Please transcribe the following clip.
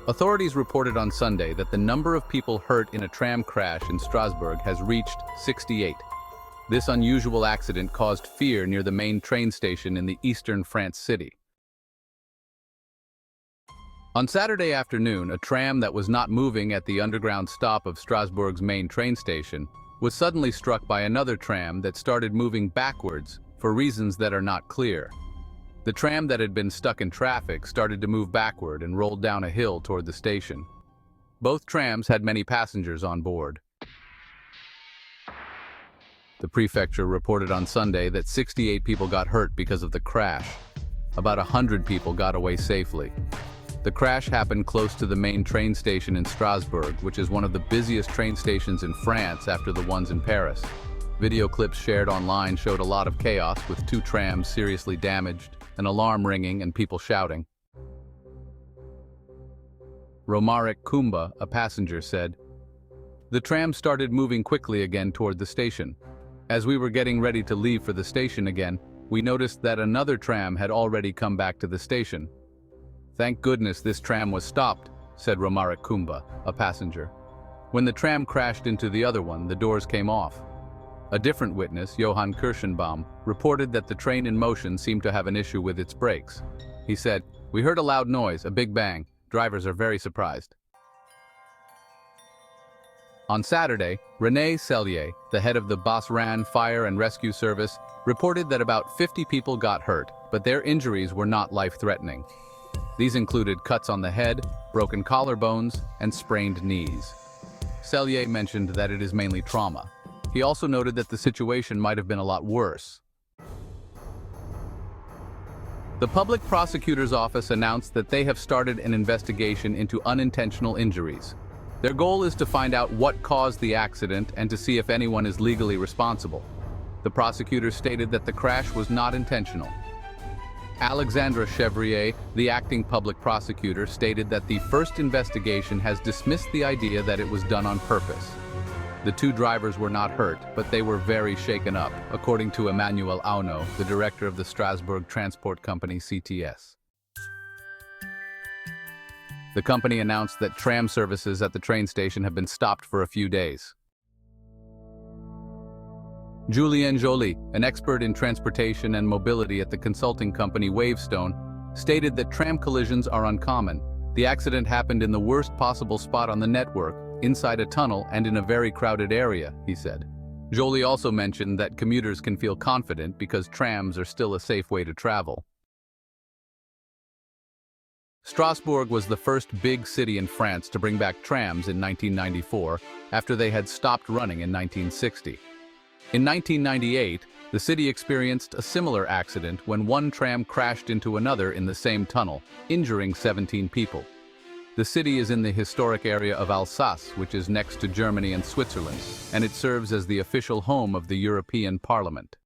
Authorities reported on Sunday that the number of people hurt in a tram crash in Strasbourg has reached 68. This unusual accident caused fear near the main train station in the eastern France city. On Saturday afternoon, a tram that was not moving at the underground stop of Strasbourg's main train station was suddenly struck by another tram that started moving backwards for reasons that are not clear. The tram that had been stuck in traffic started to move backward and rolled down a hill toward the station. Both trams had many passengers on board. The prefecture reported on Sunday that 68 people got hurt because of the crash. About 100 people got away safely. The crash happened close to the main train station in Strasbourg, which is one of the busiest train stations in France after the ones in Paris. Video clips shared online showed a lot of chaos, with 2 trams seriously damaged, an alarm ringing, and people shouting. Romaric Koumba, a passenger, said, "The tram started moving quickly again toward the station. As we were getting ready to leave for the station again, we noticed that another tram had already come back to the station. Thank goodness this tram was stopped," said Romaric Koumba, a passenger. "When the tram crashed into the other one, the doors came off." A different witness, Johan Kirschenbaum, reported that the train in motion seemed to have an issue with its brakes. He said, "We heard a loud noise, a big bang. Drivers are very surprised." On Saturday, René Sellier, the head of the Bosran Fire and Rescue Service, reported that about 50 people got hurt, but their injuries were not life-threatening. These included cuts on the head, broken collarbones, and sprained knees. Sellier mentioned that it is mainly trauma. He also noted that the situation might have been a lot worse. The public prosecutor's office announced that they have started an investigation into unintentional injuries. Their goal is to find out what caused the accident and to see if anyone is legally responsible. The prosecutor stated that the crash was not intentional. Alexandra Chevrier, the acting public prosecutor, stated that the first investigation has dismissed the idea that it was done on purpose. The 2 drivers were not hurt, but they were very shaken up, according to Emmanuel Auno, the director of the Strasbourg transport company CTS. The company announced that tram services at the train station have been stopped for a few days. Julien Joly, an expert in transportation and mobility at the consulting company Wavestone, stated that tram collisions are uncommon. The accident happened in the worst possible spot on the network, inside a tunnel and in a very crowded area, he said. Joly also mentioned that commuters can feel confident because trams are still a safe way to travel. Strasbourg was the first big city in France to bring back trams in 1994 after they had stopped running in 1960. In 1998, the city experienced a similar accident when one tram crashed into another in the same tunnel, injuring 17 people. The city is in the historic area of Alsace, which is next to Germany and Switzerland, and it serves as the official home of the European Parliament.